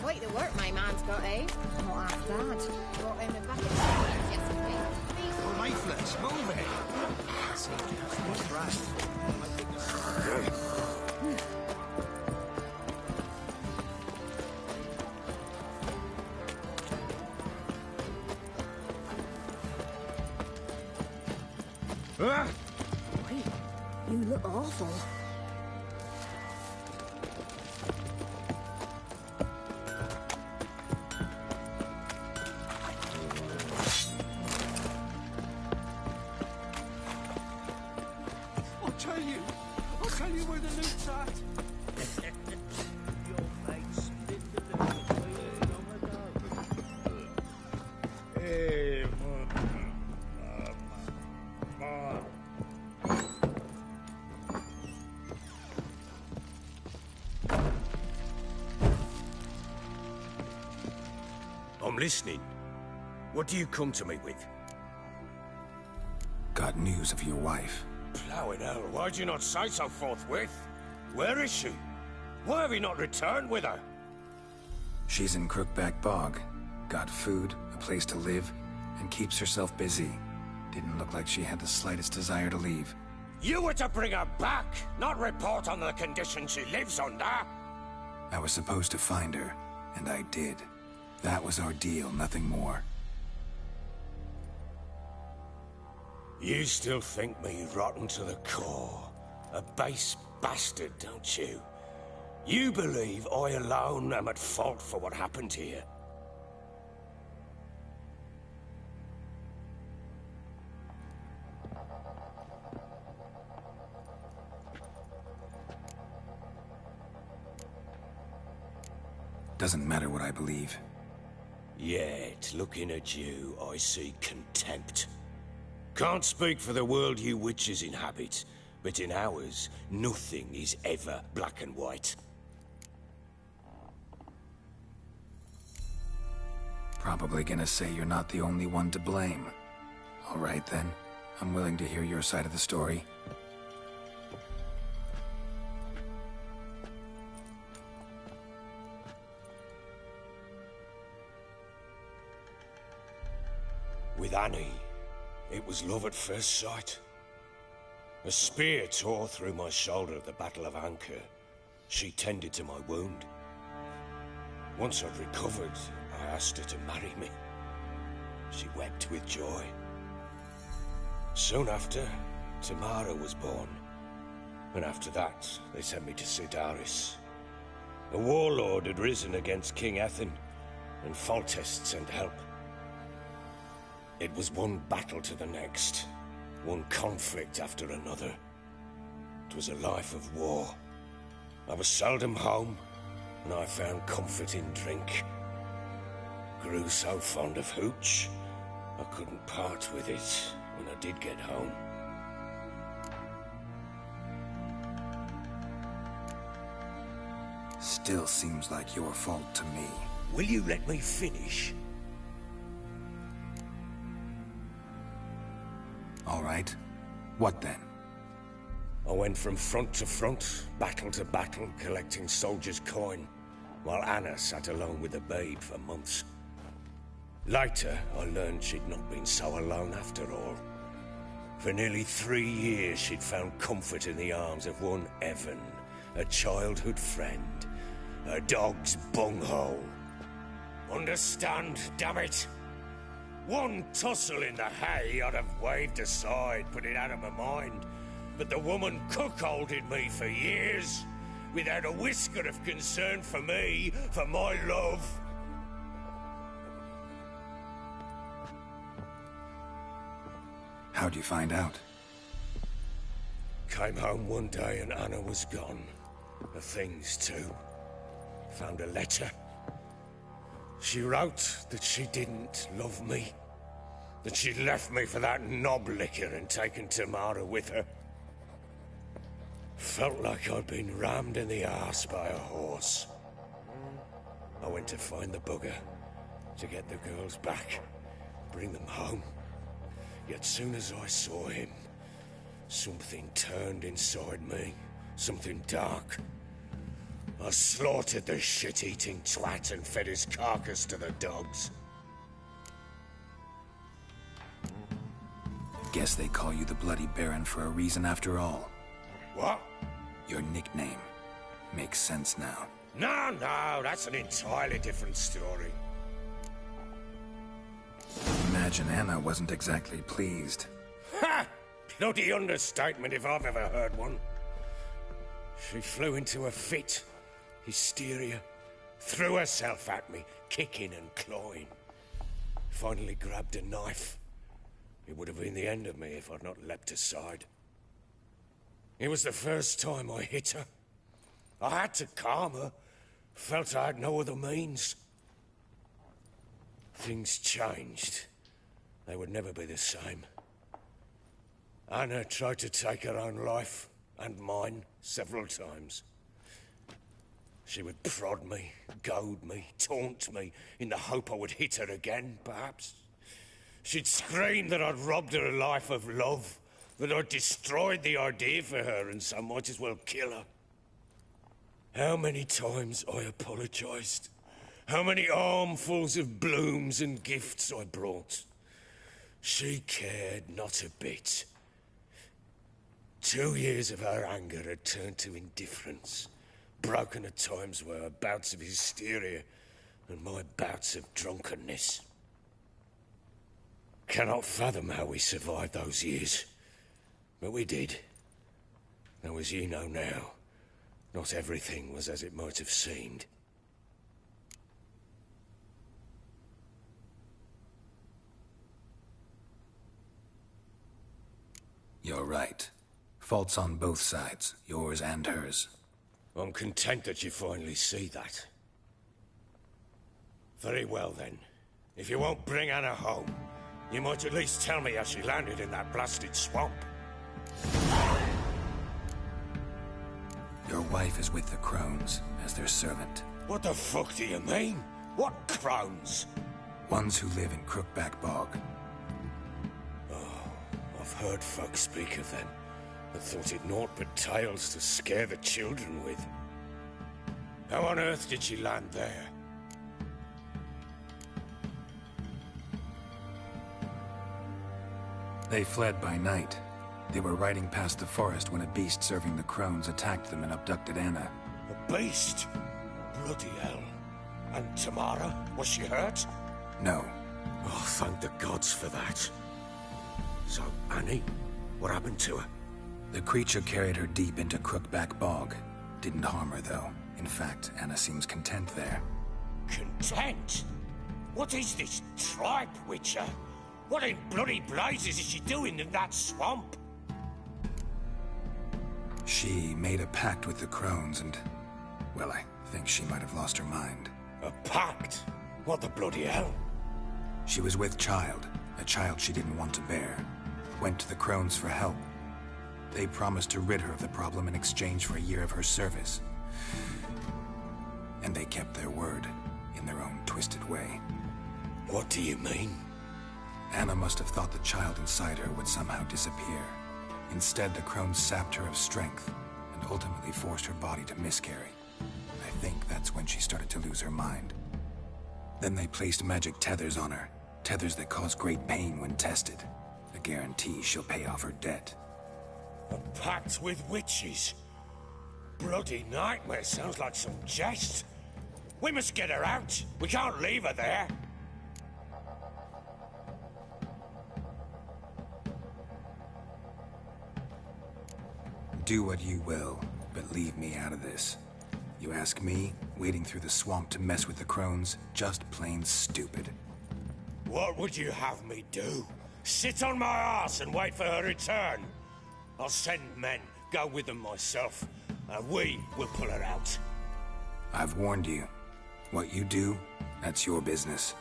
Quite the work my man's got, eh? Not half bad. Brought him a bucket of yesterday. Oh, my flesh, move it. That's right. Wait, you look awful. I'll tell you where the loot's at. Your mate's been the Hey, I'm listening. What do you come to me with? Got news of your wife. Plowing hell, why'd you not say so forthwith? Where is she? Why have you not returned with her? She's in Crookback Bog. Got food, a place to live, and keeps herself busy. Didn't look like she had the slightest desire to leave. You were to bring her back, not report on the conditions she lives under. I was supposed to find her, and I did. That was our deal, nothing more. You still think me rotten to the core. A base bastard, don't you? You believe I alone am at fault for what happened here. Doesn't matter what I believe. Yet, looking at you, I see contempt. Can't speak for the world you witches inhabit, but in ours, nothing is ever black and white. Probably gonna say you're not the only one to blame. All right then, I'm willing to hear your side of the story. With Annie, it was love at first sight. A spear tore through my shoulder at the Battle of Anchor. She tended to my wound. Once I'd recovered, I asked her to marry me. She wept with joy. Soon after, Tamara was born. And after that, they sent me to Sidaris. A warlord had risen against King Ethan, and Foltest sent help. It was one battle to the next, one conflict after another. It was a life of war. I was seldom home, and I found comfort in drink. Grew so fond of hooch, I couldn't part with it when I did get home. Still seems like your fault to me. Will you let me finish? All right. What then? I went from front to front, battle to battle, collecting soldiers' coin, while Anna sat alone with the babe for months. Later, I learned she'd not been so alone after all. For nearly 3 years, she'd found comfort in the arms of one Evan, a childhood friend, a dog's bunghole. Understand, damn it? One tussle in the hay I'd have waved aside, put it out of my mind. But the woman cuckolded me for years, without a whisker of concern for me, for my love. How'd you find out? Came home one day and Anna was gone. Her things too. Found a letter. She wrote that she didn't love me. That she'd left me for that knob licker and taken Tamara with her. Felt like I'd been rammed in the arse by a horse. I went to find the bugger, to get the girls back, bring them home. Yet soon as I saw him, something turned inside me, something dark. I slaughtered the shit-eating twat and fed his carcass to the dogs. Guess they call you the Bloody Baron for a reason after all. What? Your nickname. Makes sense now. No, that's an entirely different story. Imagine Anna wasn't exactly pleased. Ha! Bloody understatement if I've ever heard one. She flew into a fit. Hysteria. Threw herself at me, kicking and clawing. Finally grabbed a knife. It would have been the end of me if I'd not leapt aside. It was the first time I hit her. I had to calm her. Felt I had no other means. Things changed. They would never be the same. Anna tried to take her own life, and mine, several times. She would prod me, goad me, taunt me, in the hope I would hit her again, perhaps. She'd scream that I'd robbed her life of love, that I'd destroyed the idea for her, and so might as well kill her. How many times I apologized. How many armfuls of blooms and gifts I brought. She cared not a bit. 2 years of her anger had turned to indifference, broken at times by her bouts of hysteria and my bouts of drunkenness. Cannot fathom how we survived those years, but we did. Though as you know now, not everything was as it might have seemed. You're right. Faults on both sides, yours and hers. I'm content that you finally see that. Very well then. If you won't bring Anna home, you might at least tell me how she landed in that blasted swamp. Your wife is with the Crones, as their servant. What the fuck do you mean? What Crones? Ones who live in Crookback Bog. Oh, I've heard folk speak of them, but thought it naught but tales to scare the children with. How on earth did she land there? They fled by night. They were riding past the forest when a beast serving the Crones attacked them and abducted Anna. A beast? Bloody hell. And Tamara, was she hurt? No. Oh, thank the gods for that. So, Annie, what happened to her? The creature carried her deep into Crookback Bog. Didn't harm her, though. In fact, Anna seems content there. Content? What is this tripe, Witcher? What in bloody blazes is she doing in that swamp? She made a pact with the crones and... well, I think she might have lost her mind. A pact? What the bloody hell? She was with child, a child she didn't want to bear. Went to the crones for help. They promised to rid her of the problem in exchange for a year of her service. And they kept their word, in their own twisted way. What do you mean? Anna must have thought the child inside her would somehow disappear. Instead, the crones sapped her of strength, and ultimately forced her body to miscarry. I think that's when she started to lose her mind. Then they placed magic tethers on her, tethers that cause great pain when tested. A guarantee she'll pay off her debt. A pact with witches? Bloody nightmare, sounds like some jest. We must get her out. We can't leave her there. Do what you will, but leave me out of this. You ask me, wading through the swamp to mess with the crones, just plain stupid. What would you have me do? Sit on my ass and wait for her return? I'll send men, go with them myself, and we will pull her out. I've warned you. What you do, that's your business.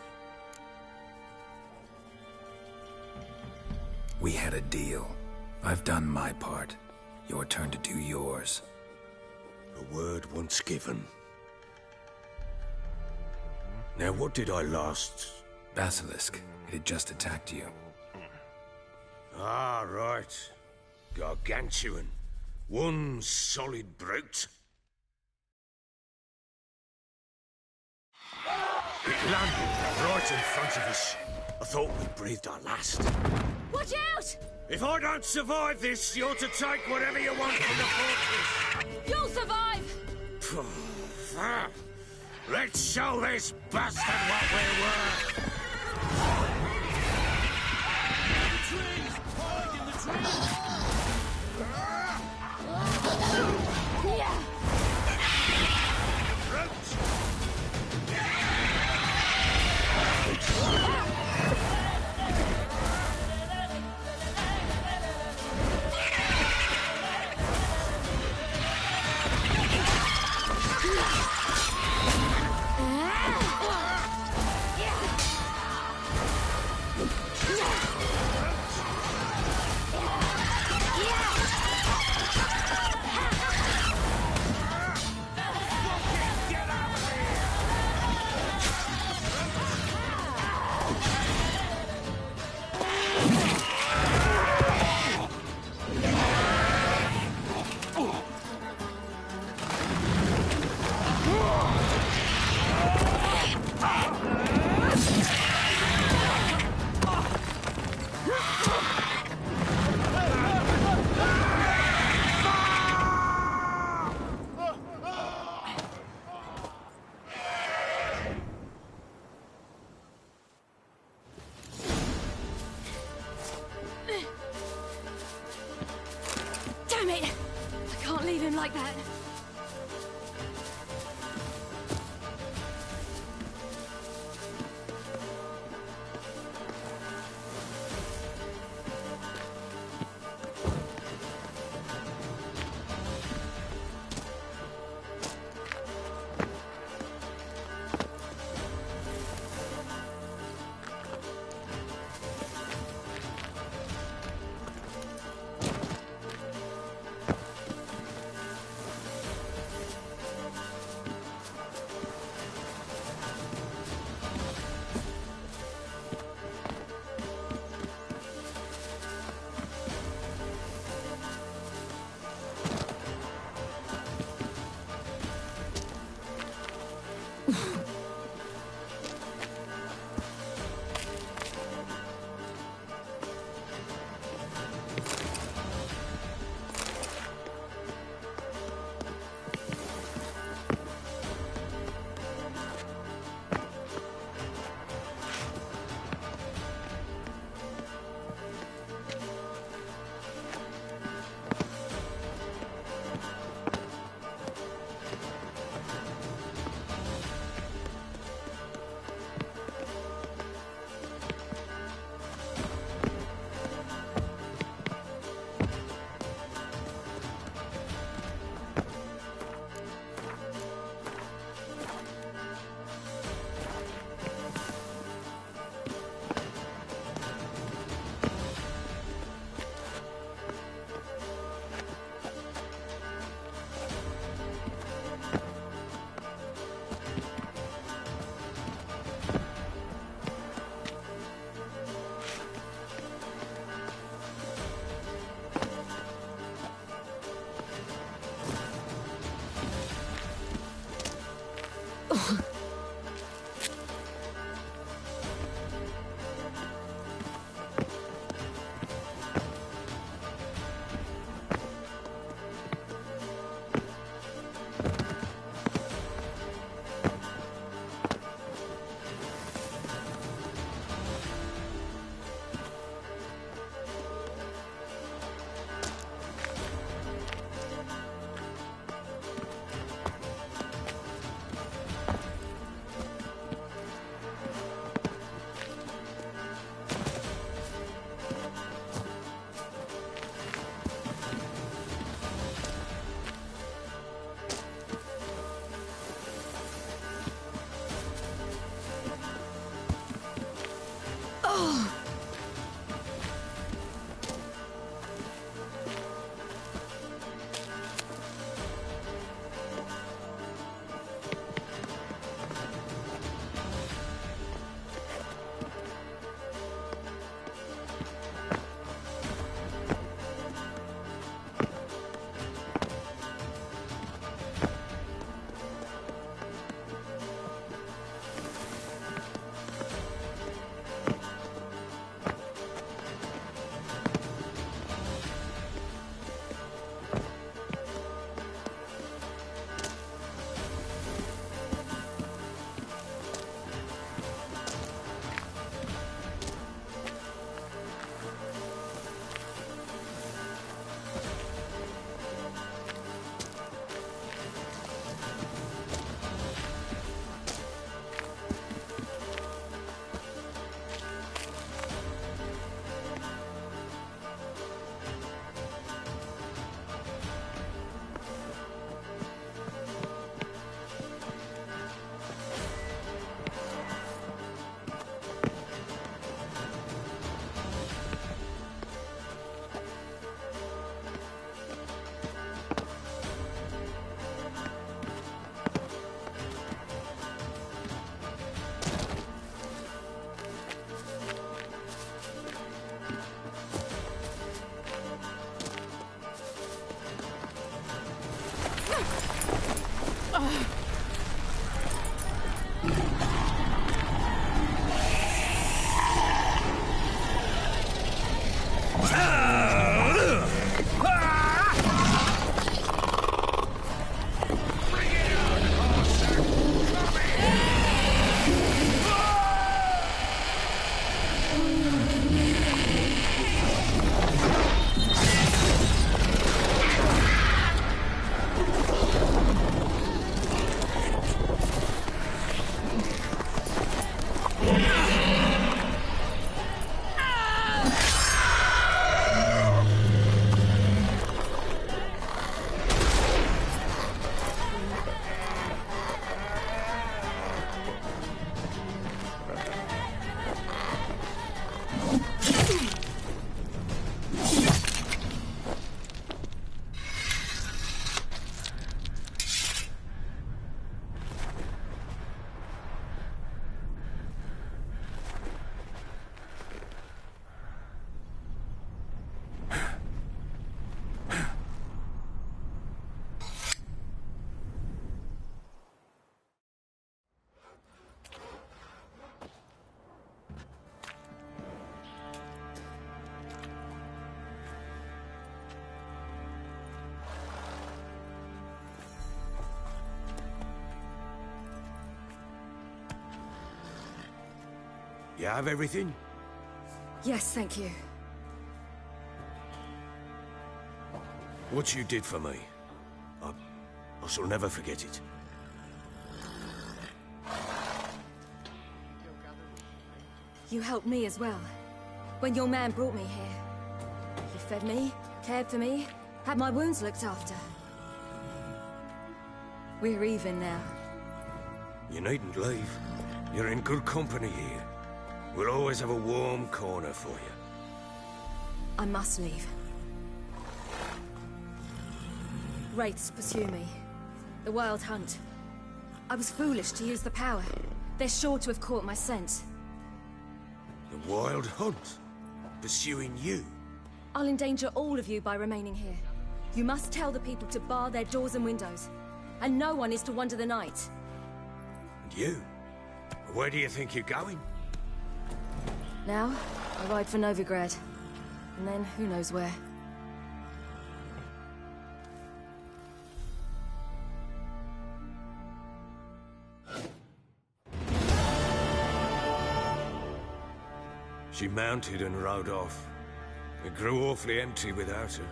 We had a deal. I've done my part. Your turn to do yours. A word once given. Now, what did I last... Basilisk. It had just attacked you. Ah, right. Gargantuan. One solid brute. It landed right in front of us. I thought we breathed our last. Watch out! If I don't survive this, you're to take whatever you want from the fortress. You'll survive! Let's show this bastard what we're worth. You have everything? Yes, thank you. What you did for me, I shall never forget it. You helped me as well. When your man brought me here. You fed me, cared for me, had my wounds looked after. We're even now. You needn't leave. You're in good company here. We'll always have a warm corner for you. I must leave. Wraiths pursue me. The Wild Hunt. I was foolish to use the power. They're sure to have caught my scent. The Wild Hunt? Pursuing you? I'll endanger all of you by remaining here. You must tell the people to bar their doors and windows. And no one is to wander the night. And you? Where do you think you're going? Now, I ride for Novigrad. And then, who knows where. She mounted and rode off. It grew awfully empty without her.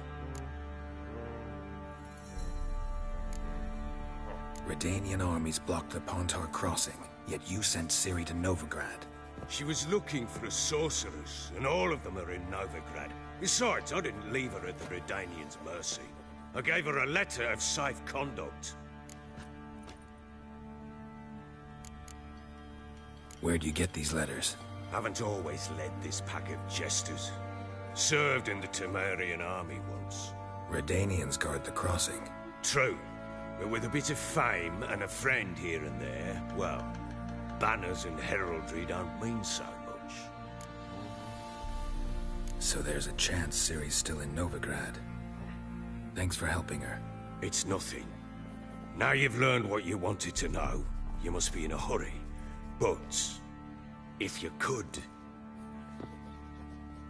Redanian armies blocked the Pontar crossing, yet you sent Ciri to Novigrad. She was looking for a sorceress, and all of them are in Novigrad. Besides, I didn't leave her at the Redanians' mercy. I gave her a letter of safe conduct. Where'd you get these letters? Haven't always led this pack of jesters. Served in the Temerian army once. Redanians guard the crossing. True, but with a bit of fame and a friend here and there, well, banners and heraldry don't mean so much. So there's a chance Ciri's still in Novigrad. Thanks for helping her. It's nothing. Now you've learned what you wanted to know, you must be in a hurry. But, if you could...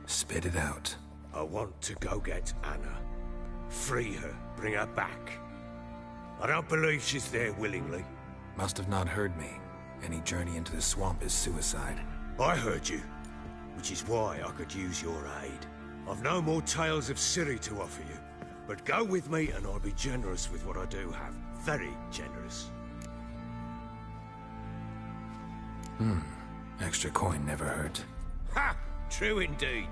Spit it out. I want to go get Anna. Free her, bring her back. I don't believe she's there willingly. Must have not heard me. Any journey into the swamp is suicide. I heard you, which is why I could use your aid. I've no more tales of Ciri to offer you, but go with me and I'll be generous with what I do have. Very generous. Extra coin never hurt. Ha! True indeed.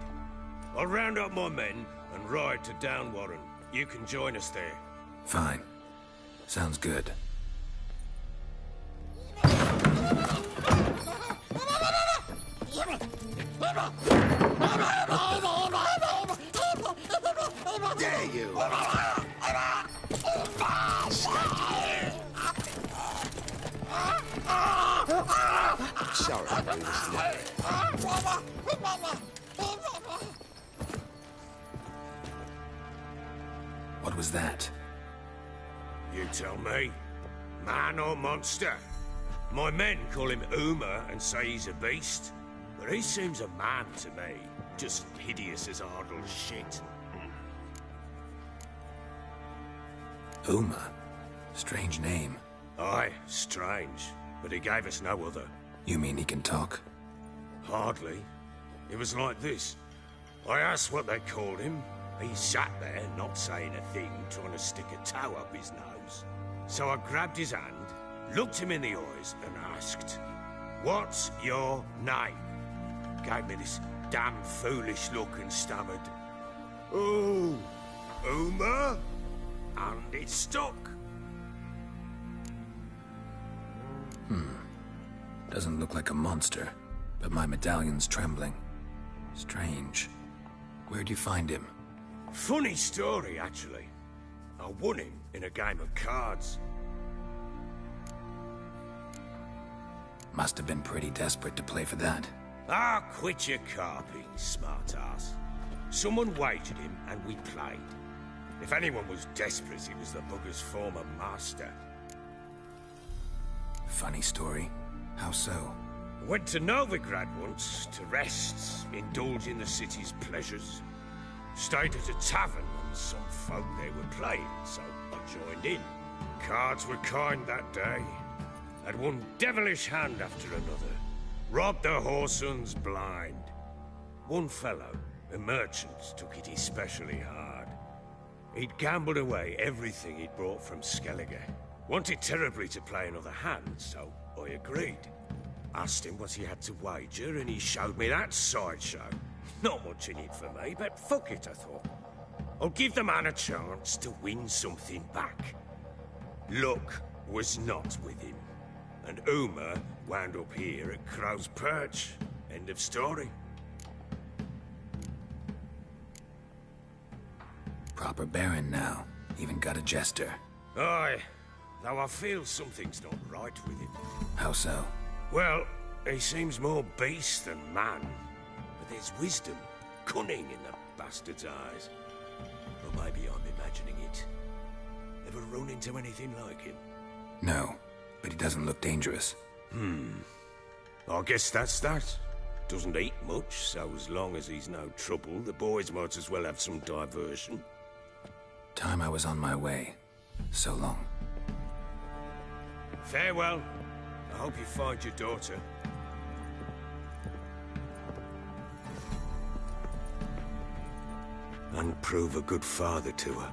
I'll round up my men and ride to Downwarren. You can join us there. Fine. Sounds good. Dare you! Sorry, I was late. What was that? You tell me. Man or monster? My men call him Uma and say he's a beast. But he seems a man to me. Just hideous as Ardle's shit. Uma? Strange name. Aye, strange. But he gave us no other. You mean he can talk? Hardly. It was like this. I asked what they called him. He sat there, not saying a thing, trying to stick a toe up his nose. So I grabbed his hand, looked him in the eyes, and asked, "What's your name?" Gave me this damn foolish look and stammered, "Oh, Uma?" And it stuck. Doesn't look like a monster, but my medallion's trembling. Strange. Where'd you find him? Funny story, actually. I won him in a game of cards. Must have been pretty desperate to play for that. Ah, quit your carping, smart-ass. Someone wagered him, and we played. If anyone was desperate, it was the bugger's former master. Funny story. How so? Went to Novigrad once, to rest, indulge in the city's pleasures. Stayed at a tavern, and some folk there were playing, so I joined in. Cards were kind that day. Had one devilish hand after another. Robbed the whoresun's blind. One fellow, a merchant, took it especially hard. He'd gambled away everything he'd brought from Skellige. Wanted terribly to play another hand, so I agreed. Asked him what he had to wager, and he showed me that sideshow. Not much in it for me, but fuck it, I thought. I'll give the man a chance to win something back. Luck was not with him, and Uma wound up here at Crow's Perch. End of story. Proper baron now. Even got a jester. Aye, though I feel something's not right with him. How so? Well, he seems more beast than man. But there's wisdom, cunning in the bastard's eyes. Or maybe I'm imagining it. Ever run into anything like him? No, but he doesn't look dangerous. I guess that's that. Doesn't eat much, so as long as he's no trouble, the boys might as well have some diversion. Time I was on my way. So long. Farewell. I hope you find your daughter. And prove a good father to her.